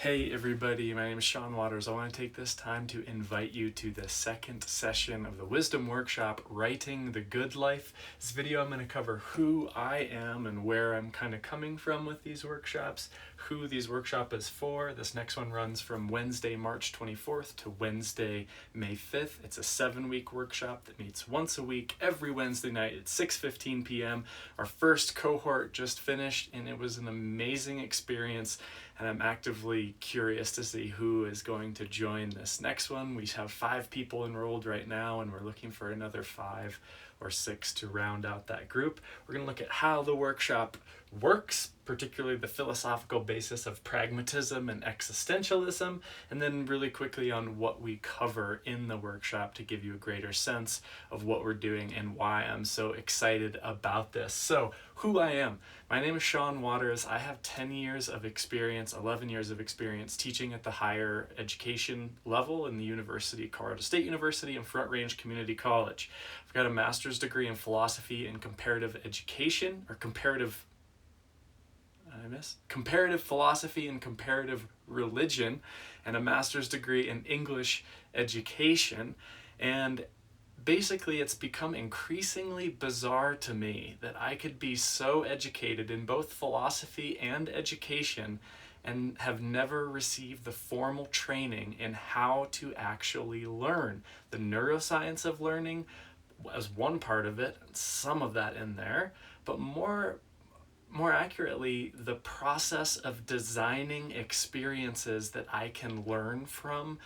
Hey everybody, my name is Sean Waters. I want to take this time to invite you to the second session of the Wisdom Workshop, Writing the Good Life. This video I'm going to cover who I am and where I'm kind of coming from with these workshops, who these workshop is for. This next one runs from Wednesday, March 24th to Wednesday, May 5th. It's a 7-week workshop that meets once a week, every Wednesday night at 6:15 p.m. Our first cohort just finished and it was an amazing experience. And I'm actively curious to see who is going to join this next one. We have 5 people enrolled right now, and we're looking for another 5 or 6 to round out that group. We're going to look at how the workshop works, particularly the philosophical basis of pragmatism and existentialism, and then really quickly on what we cover in the workshop to give you a greater sense of what we're doing and why I'm so excited about this. So, who I am. My name is Sean Waters. I have 10 years of experience, 11 years of experience teaching at the higher education level in the university, Colorado State University and Front Range Community College. I've got a master's degree in philosophy and comparative education, or comparative philosophy and comparative religion, and a master's degree in English education. And basically, it's become increasingly bizarre to me that I could be so educated in both philosophy and education and have never received the formal training in how to actually learn. The neuroscience of learning as one part of it, some of that in there, but more accurately, the process of designing experiences that I can learn from,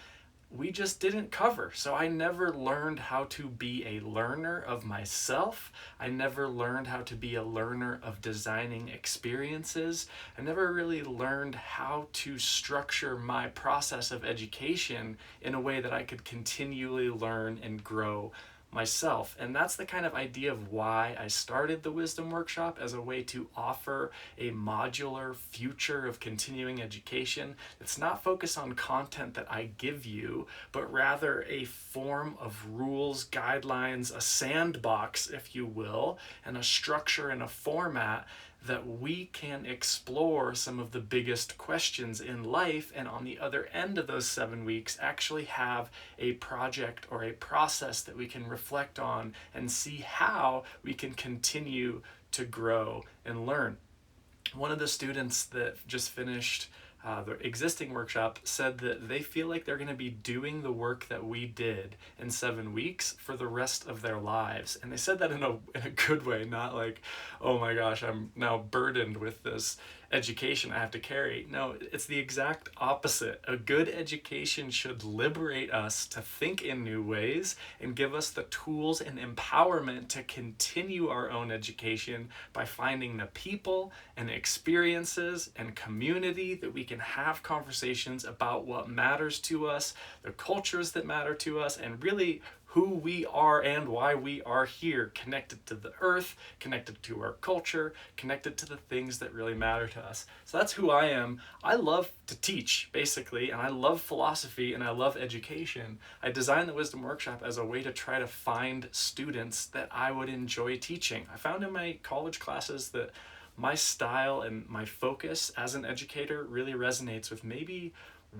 we just didn't cover. So I never learned how to be a learner of myself. I never learned how to be a learner of designing experiences. I never really learned how to structure my process of education in a way that I could continually learn and grow myself. And that's the kind of idea of why I started the Wisdom Workshop, as a way to offer a modular future of continuing education that's not focused on content that I give you, but rather a form of rules, guidelines, a sandbox, if you will, and a structure and a format that we can explore some of the biggest questions in life, and on the other end of those 7 weeks actually have a project or a process that we can reflect on and see how we can continue to grow and learn. One of the students that just finished the existing workshop said that they feel like they're going to be doing the work that we did in 7 weeks for the rest of their lives. And they said that in a good way, not like, oh my gosh, I'm now burdened with this education I have to carry. No, it's the exact opposite. A good education should liberate us to think in new ways and give us the tools and empowerment to continue our own education by finding the people and experiences and community that we can have conversations about what matters to us, the cultures that matter to us, and really who we are and why we are here, connected to the earth, connected to our culture, connected to the things that really matter to us. So that's who I am. I love to teach, basically, and I love philosophy and I love education. I designed the Wisdom Workshop as a way to try to find students that I would enjoy teaching. I found in my college classes that my style and my focus as an educator really resonates with maybe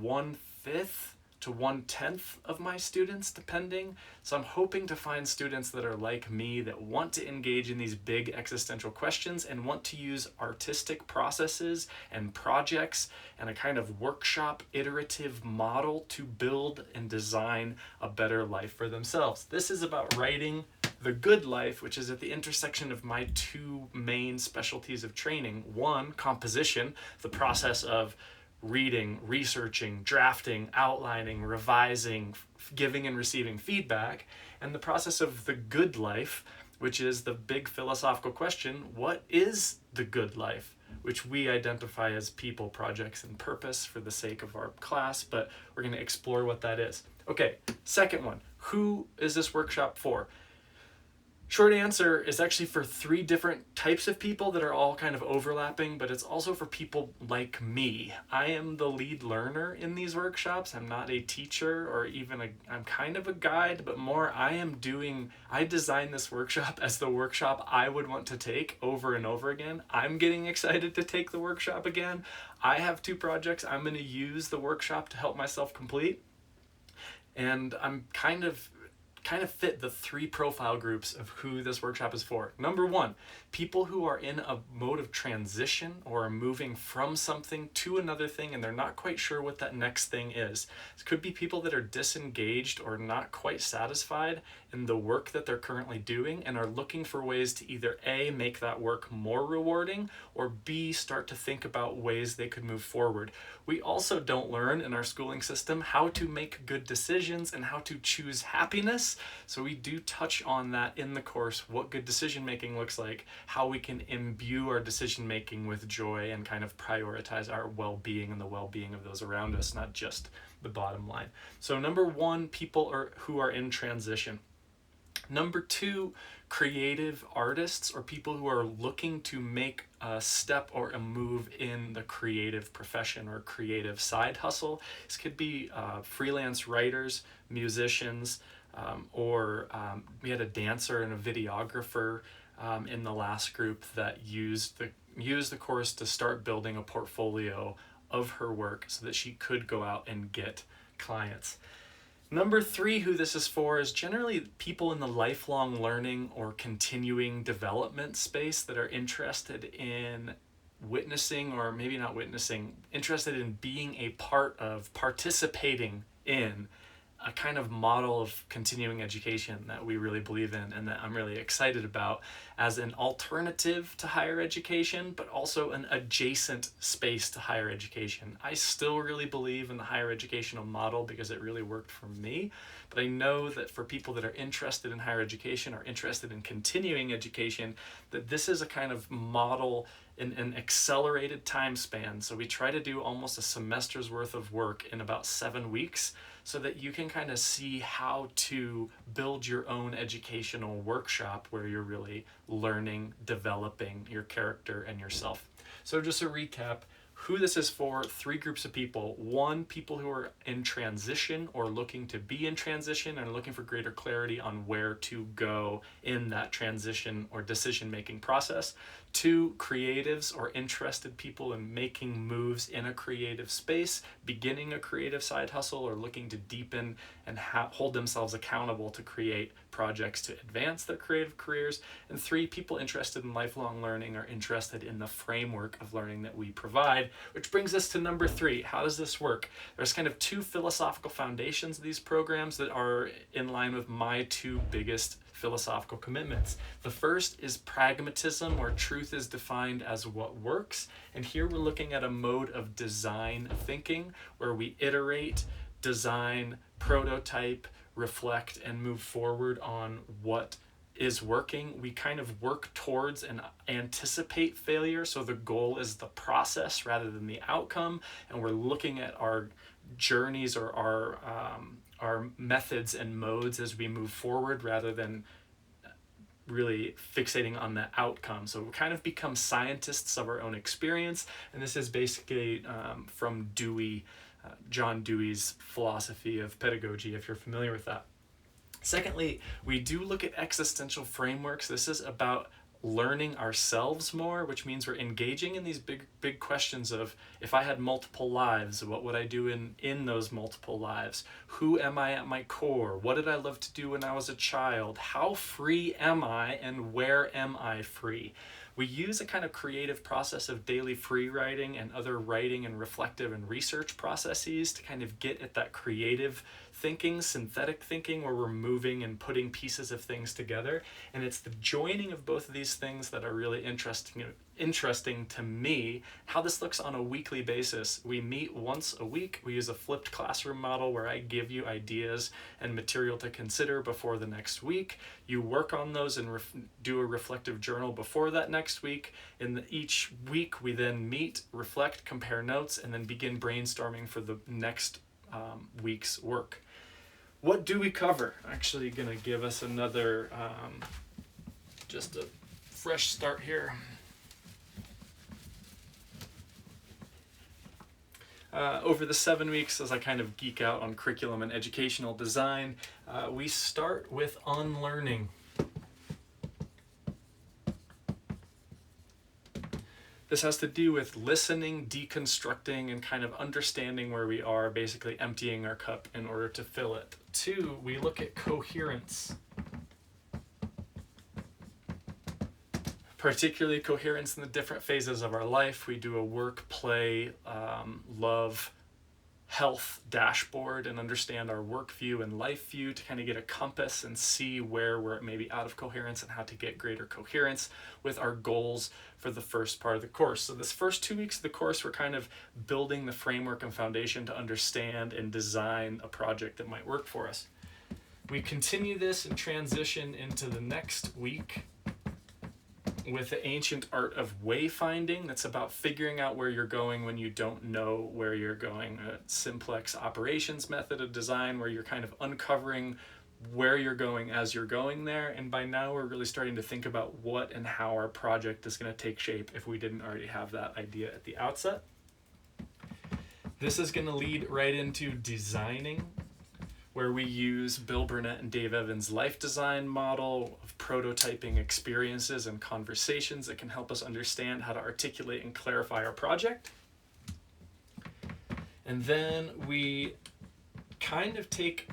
1/5 to 1/10 of my students, depending. So I'm hoping to find students that are like me, that want to engage in these big existential questions and want to use artistic processes and projects and a kind of workshop iterative model to build and design a better life for themselves. This is about writing the good life, which is at the intersection of my 2 main specialties of training. One, composition, the process of reading, researching, drafting, outlining, revising, giving and receiving feedback, and the process of the good life, which is the big philosophical question, what is the good life? Which we identify as people, projects, and purpose for the sake of our class, but we're going to explore what that is. Okay, second one, who is this workshop for? Short answer is actually for 3 different types of people that are all kind of overlapping, but it's also for people like me. I am the lead learner in these workshops. I'm not a teacher or even I'm kind of a guide, but more I designed this workshop as the workshop I would want to take over and over again. I'm getting excited to take the workshop again. I have 2 projects I'm going to use the workshop to help myself complete. And I'm kind of fit the 3 profile groups of who this workshop is for. Number 1, people who are in a mode of transition or are moving from something to another thing and they're not quite sure what that next thing is. It could be people that are disengaged or not quite satisfied in the work that they're currently doing and are looking for ways to either A, make that work more rewarding, or B, start to think about ways they could move forward. We also don't learn in our schooling system how to make good decisions and how to choose happiness. So we do touch on that in the course, what good decision making looks like, how we can imbue our decision making with joy and kind of prioritize our well-being and the well-being of those around us, not just the bottom line. So number 1, people who are in transition. Number 2, creative artists or people who are looking to make a step or a move in the creative profession or creative side hustle. This could be freelance writers, musicians, or we had a dancer and a videographer in the last group that used the course to start building a portfolio of her work so that she could go out and get clients. Number 3, who this is for, is generally people in the lifelong learning or continuing development space that are interested in witnessing, or maybe not witnessing, interested in being a part of, participating in a kind of model of continuing education that we really believe in and that I'm really excited about as an alternative to higher education, but also an adjacent space to higher education. I still really believe in the higher educational model because it really worked for me, but I know that for people that are interested in higher education or interested in continuing education, that this is a kind of model in an accelerated time span. So we try to do almost a semester's worth of work in about 7 weeks so that you can kind of see how to build your own educational workshop where you're really learning, developing your character and yourself. So just a recap, who this is for: 3 groups of people. 1, people who are in transition or looking to be in transition and looking for greater clarity on where to go in that transition or decision-making process. 2, creatives or interested people in making moves in a creative space, beginning a creative side hustle or looking to deepen and hold themselves accountable to create projects to advance their creative careers. And 3, people interested in lifelong learning or interested in the framework of learning that we provide, which brings us to number 3. How does this work? There's kind of 2 philosophical foundations of these programs that are in line with my 2 biggest philosophical commitments. The first is pragmatism, where truth is defined as what works. And here we're looking at a mode of design thinking where we iterate, design, prototype, reflect, and move forward on what is working. We kind of work towards and anticipate failure. So the goal is the process rather than the outcome. And we're looking at our journeys or our methods and modes as we move forward rather than really fixating on the outcome. So we kind of become scientists of our own experience. And this is basically from Dewey, John Dewey's philosophy of pedagogy, if you're familiar with that. Secondly, we do look at existential frameworks. This is about learning ourselves more, which means we're engaging in these big questions of, if I had multiple lives, what would I do in those multiple lives? Who am I at my core? What did I love to do when I was a child? How free am I, and where am I free? We use a kind of creative process of daily free writing and other writing and reflective and research processes to kind of get at that creative thinking, synthetic thinking, where we're moving and putting pieces of things together. And it's the joining of both of these things that are really interesting to me. How this looks on a weekly basis. We meet once a week. We use a flipped classroom model where I give you ideas and material to consider before the next week. You work on those and do a reflective journal before that next week. Each week we then meet, reflect, compare notes, and then begin brainstorming for the next week's work. What do we cover? I'm actually going to give us another just a fresh start here. Over the 7 weeks, as I kind of geek out on curriculum and educational design, we start with unlearning. This has to do with listening, deconstructing, and kind of understanding where we are, basically emptying our cup in order to fill it. 2, we look at coherence. Particularly coherence in the different phases of our life. We do a work, play, love, health dashboard and understand our work view and life view to kind of get a compass and see where we're maybe out of coherence and how to get greater coherence with our goals for the first part of the course. So this first 2 weeks of the course, we're kind of building the framework and foundation to understand and design a project that might work for us. We continue this and transition into the next week with the ancient art of wayfinding. That's about figuring out where you're going when you don't know where you're going. A simplex operations method of design where you're kind of uncovering where you're going as you're going there. And by now we're really starting to think about what and how our project is going to take shape if we didn't already have that idea at the outset. This is going to lead right into designing, where we use Bill Burnett and Dave Evans' life design model of prototyping experiences and conversations that can help us understand how to articulate and clarify our project. And then we kind of take,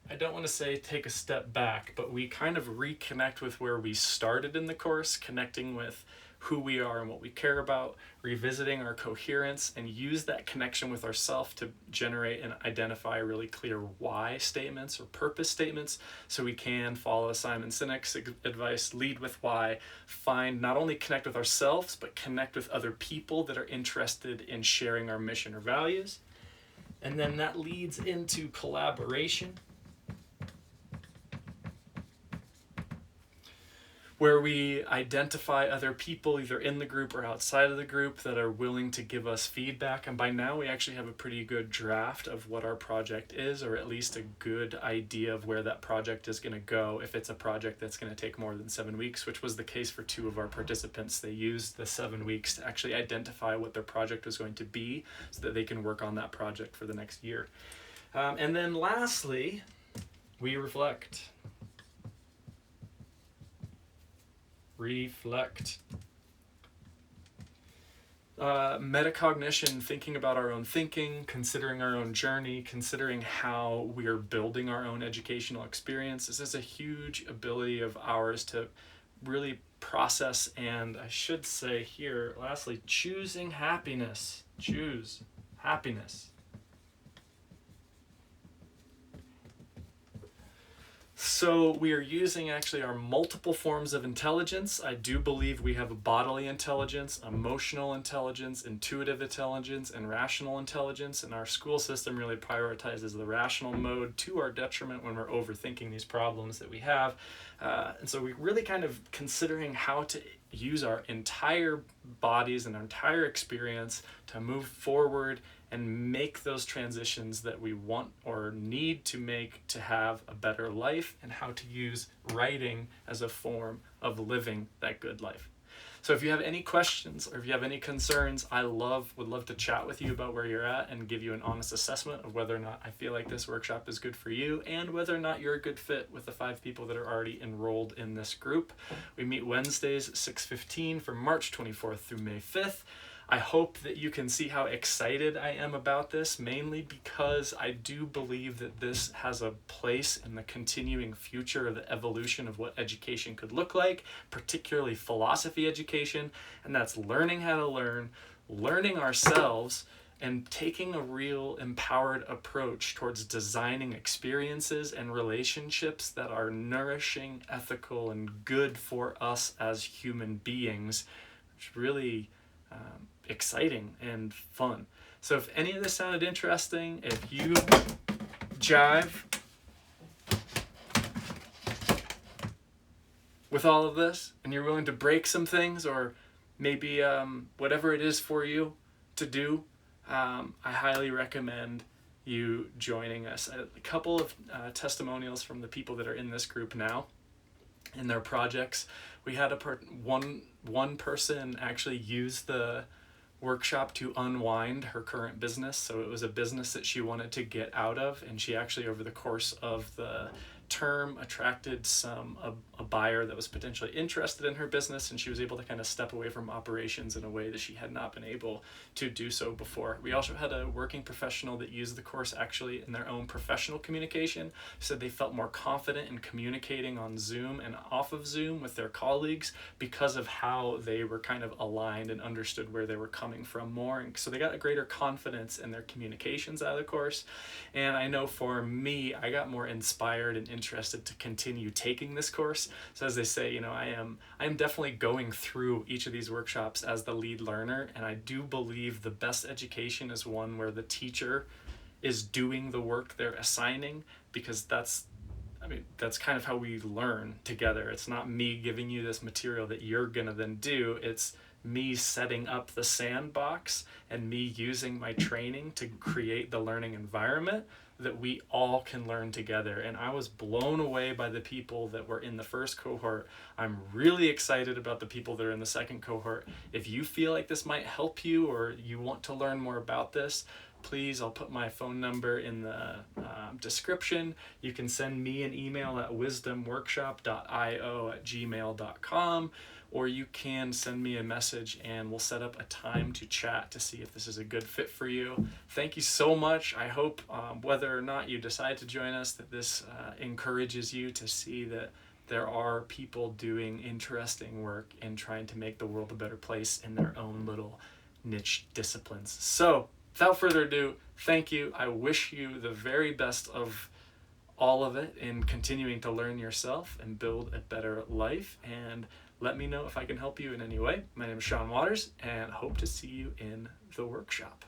I don't want to say take a step back, but we kind of reconnect with where we started in the course, connecting with who we are and what we care about, revisiting our coherence, and use that connection with ourself to generate and identify really clear why statements or purpose statements, so we can follow Simon Sinek's advice, lead with why, find, not only connect with ourselves, but connect with other people that are interested in sharing our mission or values. And then that leads into collaboration, where we identify other people either in the group or outside of the group that are willing to give us feedback. And by now we actually have a pretty good draft of what our project is, or at least a good idea of where that project is going to go if it's a project that's going to take more than 7 weeks, which was the case for 2 of our participants. They used the 7 weeks to actually identify what their project was going to be so that they can work on that project for the next year. And then lastly, we reflect. Reflect. Metacognition, thinking about our own thinking, considering our own journey, considering how we are building our own educational experience. This is a huge ability of ours to really process, and I should say here, lastly, choosing happiness. Choose happiness. So we are using actually our multiple forms of intelligence. I do believe we have a bodily intelligence, emotional intelligence, intuitive intelligence, and rational intelligence. And our school system really prioritizes the rational mode to our detriment when we're overthinking these problems that we have. And so we're really kind of considering how to use our entire bodies and our entire experience to move forward and make those transitions that we want or need to make to have a better life, and how to use writing as a form of living that good life. So if you have any questions or if you have any concerns, I would love to chat with you about where you're at and give you an honest assessment of whether or not I feel like this workshop is good for you, and whether or not you're a good fit with the 5 people that are already enrolled in this group. We meet Wednesdays at 6:15 from March 24th through May 5th. I hope that you can see how excited I am about this, mainly because I do believe that this has a place in the continuing future of the evolution of what education could look like, particularly philosophy education, and that's learning how to learn, learning ourselves, and taking a real empowered approach towards designing experiences and relationships that are nourishing, ethical, and good for us as human beings, which really exciting and fun. So if any of this sounded interesting, if you jive with all of this and you're willing to break some things, or maybe whatever it is for you to do, I highly recommend you joining us. A couple of testimonials from the people that are in this group now. in their projects. We had one person actually use the workshop to unwind her current business. So it was a business that she wanted to get out of, and she actually, over the course of the term, attracted a buyer that was potentially interested in her business, and she was able to kind of step away from operations in a way that she had not been able to do so before. We also had a working professional that used the course actually in their own professional communication, said they felt more confident in communicating on Zoom and off of Zoom with their colleagues because of how they were kind of aligned and understood where they were coming from more, and so they got a greater confidence in their communications out of the course. And I know for me, I got more inspired and interested to continue taking this course. So as they say, I am definitely going through each of these workshops as the lead learner, and I do believe the best education is one where the teacher is doing the work they're assigning, because that's kind of how we learn together. It's not me giving you this material that you're gonna then do. It's me setting up the sandbox and me using my training to create the learning environment that we all can learn together. And I was blown away by the people that were in the first cohort. I'm really excited about the people that are in the second cohort. If you feel like this might help you, or you want to learn more about this, please, I'll put my phone number in the description. You can send me an email at wisdomworkshop.io@gmail.com, or you can send me a message and we'll set up a time to chat to see if this is a good fit for you. Thank you so much. I hope whether or not you decide to join us, that this encourages you to see that there are people doing interesting work and trying to make the world a better place in their own little niche disciplines. So without further ado, thank you. I wish you the very best of all of it in continuing to learn yourself and build a better life. And let me know if I can help you in any way. My name is Sean Waters, and hope to see you in the workshop.